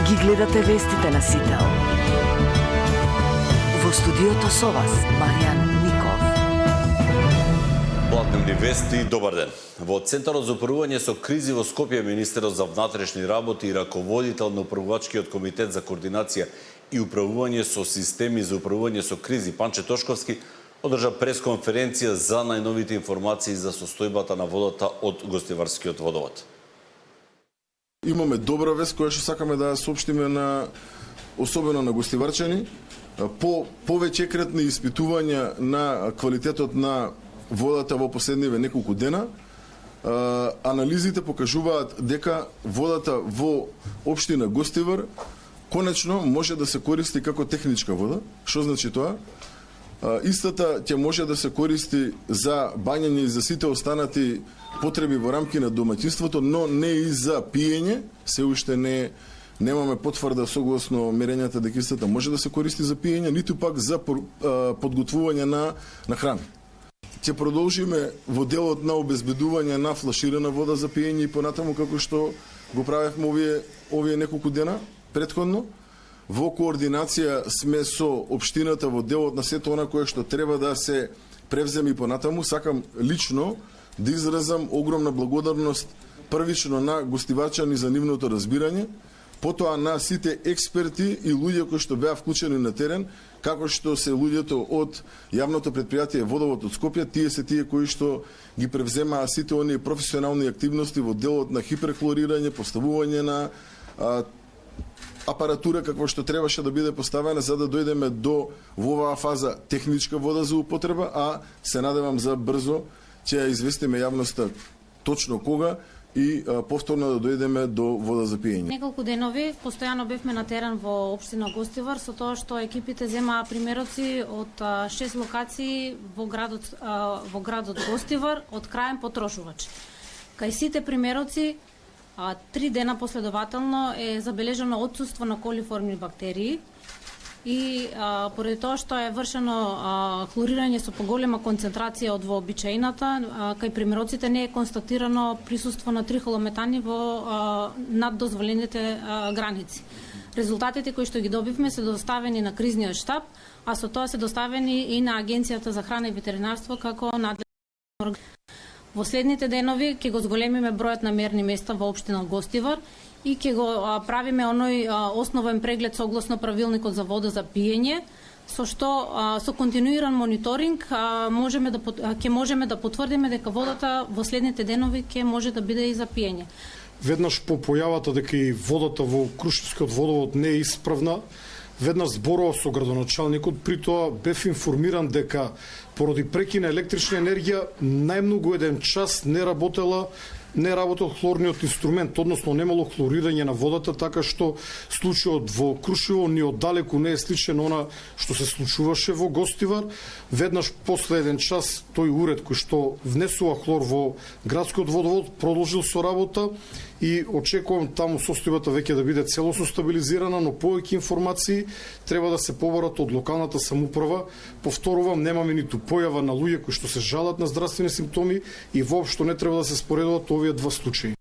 Ги гледате вестите на Сител. Во студиото со вас, Маријан Ников. Платневни вести, добар ден. Во Центарот за управување со кризи во Скопје, министерот за внатрешни работи и раководител на управувачкиот комитет за координација и управување со системи за управување со кризи Панче Тошковски одржа пресконференција за најновите информации за состојбата на водата од гостиварскиот водовод. Имаме добра вест која што сакаме да ја соопштиме особено на гостиварчани. По повеќекратни испитувања на квалитетот на водата во последниве неколку дена, анализите покажуваат дека водата во општина Гостивар конечно може да се користи како техничка вода. Што значи тоа? Истата ќе може да се користи за бањање и за сите останати потреби во рамки на домаќинството, но не и за пиење. Се уште немаме потврда согласно мерењата дека истата може да се користи за пиење, ниту пак за подготвување на храна. Ќе продолжиме во делот на обезбедување на флаширана вода за пиење и понатаму како што го правевме овие неколку дена претходно. Во координација сме со општината во делот на сето она кое што треба да се превземе и понатаму. Сакам лично да изразам огромна благодарност првично на гостиварчани за нивното разбирање, потоа на сите експерти и луѓе кои што беа вклучени на терен, како што се луѓето од јавното претпријатие Водовод од Скопје, тие се тие кои што ги превземаа сите оние професионални активности во делот на хиперхлорирање, поставување на апаратура какво што требаше да биде поставена за да дојдеме до во оваа фаза техничка вода за употреба, а се надевам за брзо ќе ја известиме јавноста точно кога и повторно да дојдеме до вода за пиење. Неколку денови постојано бевме на терен во општина Гостивар со тоа што екипите земаа примероци од 6 локации во градот Гостивар од краен потрошувач. Кај сите примероци 3 дена последователно е забележано отсуство на колиформни бактерии и поради тоа што е вршено хлорирање со поголема концентрација од вообичаената, кај примероците не е констатирано присуство на трихолометани во над дозволените граници. Резултатите кои што ги добивме се доставени на кризниот штаб, а со тоа се доставени и на Агенцијата за храна и ветеринарство како надлежен орган. Во следните денови ќе го зголемиме бројот на мерни места во општина Гостивар и ќе го правиме оној основен преглед согласно правилникот за вода за пиење, со што со континуиран мониторинг ќе можеме да потврдиме дека водата во следните денови ќе може да биде и за пиење. Веднаш по појавата дека и водата во Крушевскиот водовод не е исправна, веднаш зборува со градоначалникот, при тоа бев информиран дека поради прекина електрична енергија најмногу еден час не работел хлорниот инструмент, односно немало хлорирање на водата, така што случајот во Крушево ни оддалеку не е сличен она што се случуваше во Гостивар. Веднаш после еден час тој уред кој што внесува хлор во градскиот водовод продолжил со работа и очекувам таму состојбата веќе да биде целосно стабилизирана, но повеќе информации треба да се побарат од локалната самоуправа. Повторувам, немаме ниту појава на луѓе кои што се жалат на здравствени симптоми и воопшто не треба да се споредуваат овие два случаи.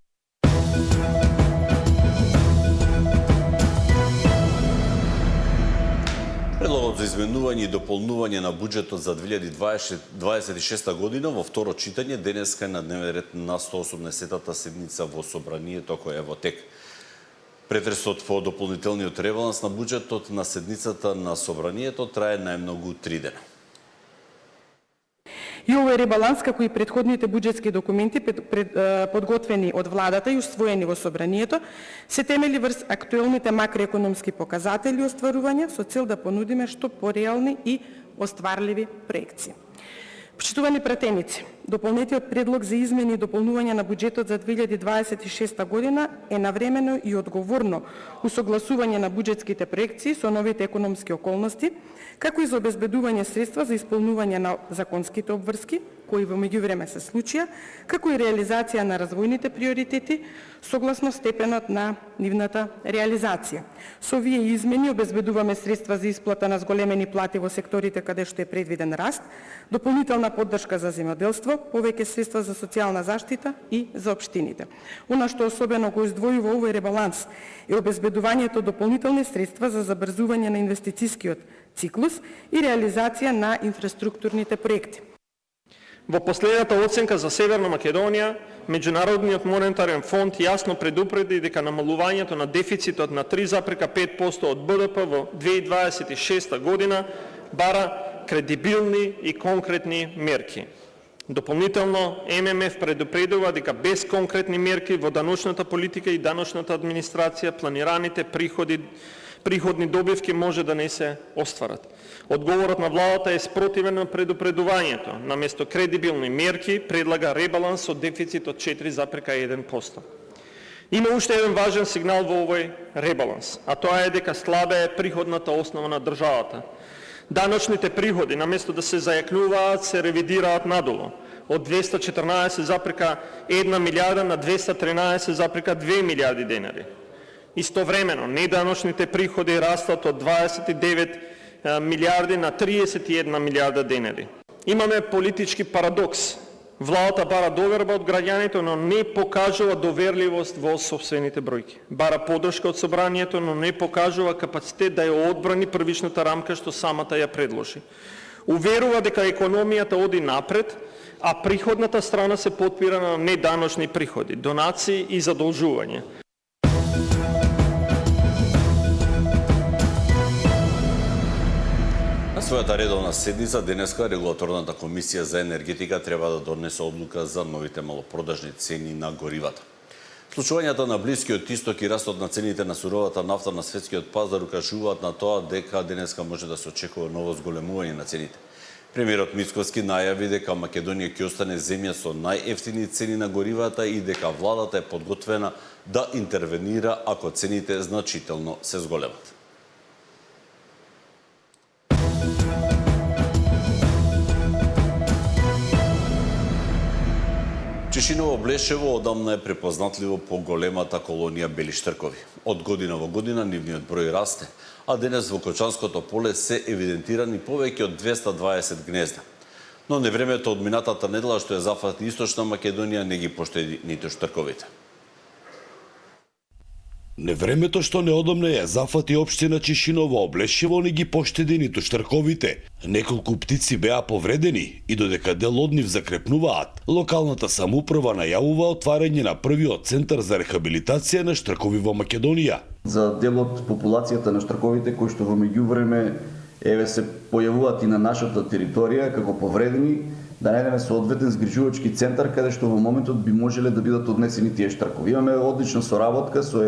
Предлогот за изменување и дополнување на буџетот за 2026 година во второ читање денеска е на дневен ред на 180-та седница во собранието кој е во тек. Претресот по дополнителниот ребаланс на буџетот на седницата на собранието трае најмногу 3 дена. И овој ребаланс, како и претходните буџетски документи подготвени од владата и усвоени во собранието, се темели врз актуелните макроекономски показатели и остварувања со цел да понудиме што пореални и остварливи проекции. Почитувани пратеници, дополнетиот предлог за измени и дополнување на буџетот за 2026 година е навремено и одговорно усогласување на буџетските проекции со новите економски околности, како и за обезбедување средства за исполнување на законските обврски, кои во меѓувреме се случија, како и реализација на развојните приоритети согласно степенот на нивната реализација. Со овие измени обезбедуваме средства за исплата на зголемени плати во секторите каде што е предвиден раст, дополнителна поддршка за земјоделство, повеќе средства за социјална заштита и за општините. Она што особено го издвојува овој ребаланс е обезбедувањето дополнителни средства за забрзување на инвестицискиот циклус и реализација на инфраструктурните проекти. Во последната оценка за Северна Македонија, Меѓународниот монетарен фонд јасно предупреди дека намалувањето на дефицитот на 3,5% од БДП во 2026 година бара кредибилни и конкретни мерки. Дополнително, ММФ предупредува дека без конкретни мерки во даночната политика и даночната администрација планираните приходни добивки може да не се остварат. Одговорот на владата е спротивен на предупредувањето. Наместо кредибилни мерки, предлага ребаланс од дефицит од 4,1%. Има уште еден важен сигнал во овој ребаланс, а тоа е дека слабе е приходната основа на државата. Даночните приходи, наместо да се зајакнуваат, се ревидираат надолу, од 214,1 милиарда на 213,2 милиарди денари. Истовремено, неданочните приходи растат од 29 милиарди на 31 милиарда денари. Имаме политички парадокс. Владата бара доверба од граѓаните, но не покажува доверливост во сопствените бројки. Бара поддршка од собранието, но не покажува капацитет да ја одбрани првичната рамка што самата ја предложи. Уверува дека економијата оди напред, а приходната страна се потпира на неданочни приходи, донации и задолжување. На својата редовна седница денеска Регулаторната комисија за енергетика треба да донесе одлука за новите малопродажни цени на горивата. Случувањата на Блискиот Исток и растот на цените на суровата нафта на светскиот пазар укажуваат на тоа дека денеска може да се очекува ново зголемување на цените. Премиерот Мицкоски најави дека Македонија ќе остане земја со најевтини цени на горивата и дека владата е подготвена да интервенира ако цените значително се зголемат. Чешиново Блешево одамна е препознатливо по големата колонија бели штркови. Од година во година нивниот број расте, а денес во Кочанското поле се евидентирани повеќе од 220 гнезда. Но невремето од минатата недела што ја зафати Источна Македонија не ги поштеди ниту штрковите. Невремето што неодамна ја зафати општина Чешиново Облешево не ги поштеди ниту штрковите. Неколку птици беа повредени и додека дел од нив закрепнуваат, локалната самоуправа најавува отварање на првиот центар за рехабилитација на штркови во Македонија. За дел од популацијата на штрковите кои што во меѓувреме се појавуваат и на нашата територија како повредени, да најдеме соодветен згрижувачки центар каде што во моментот би можеле да бидат однесени тие штркови. Имаме одлична соработка со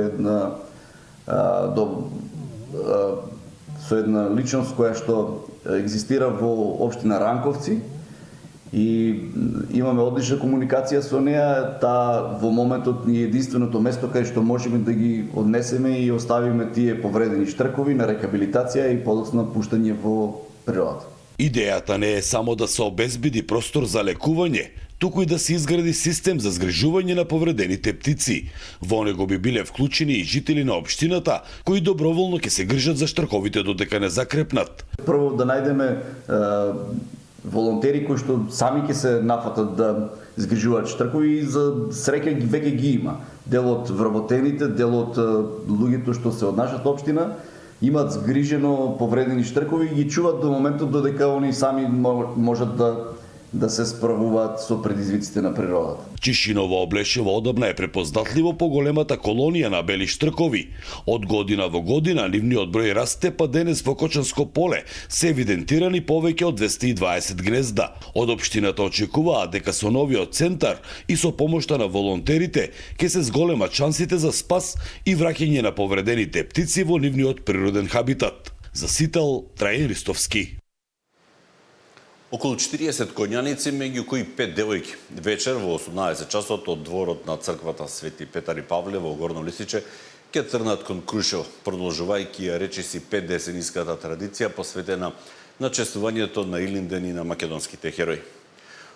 една личност која што екзистира во општина Ранковци и имаме одлична комуникација со неа. Таа во моментот ни е единственото место каде што можеме да ги однесеме и оставиме тие повредени штркови на рехабилитација и подоцна пуштање во природата. Идејата не е само да се обезбеди простор за лекување, туку и да се изгради систем за згрижување на повредените птици. Во него би биле вклучени и жители на општината, кои доброволно ќе се грижат за штрковите додека не закрепнат. Прво да најдеме волонтери кои што сами ќе се нафатат да згрижуваат штркови и за среќа веќе ги има. Дел од вработените, дел од луѓето што се од нашата општина имаат згрижено повредени штркови и ги чуваат до моментот додека они сами можат да се справуваат со предизвиците на природата. Чешиново Облешево одамна е препознатливо по големата колонија на бели штркови. Од година во година нивниот број расте, па денес во Кочанско поле се евидентирани повеќе од 220 гнезда. Од општината очекуваат дека со новиот центар и со помошта на волонтерите ќе се зголемат шансите за спас и враќање на повредените птици во нивниот природен хабитат. За Сител, Трајан Ристовски. Околу 40 коњаници, меѓу кои 5 девојки. Вечер во 18 часот од дворот на црквата Свети Петар и Павле во Горно Лисиче ќе тргнат кон Крушево, продолжувајќи ја речиси 5-десениската традиција посветена на честувањето на Илинден и на македонските херои.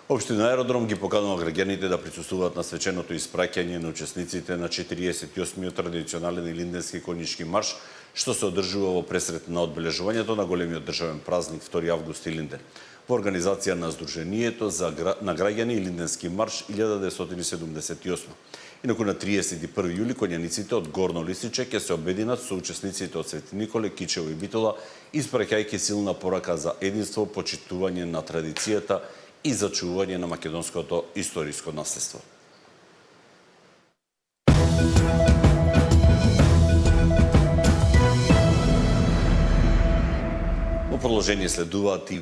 Општина Аеродром ги поканува граѓаните да присуствуваат на свеченото испраќање на учесниците на 48-миот традиционален илинденски конјички марш, што се одржува во пресрет на одбележувањето на големиот државен празник 2 август Илинден. во организација на Сдруженијето на граѓани Илинденски марш 1978. Инаку на 31 јули конјаниците од Горно Лисиче ќе се обединат со учесниците од Свети Николе, Кичево и Битола, испраќајќи силна порака за единство, почитување на традицијата и зачувување на македонското историско наследство. Во продолжение следуваат и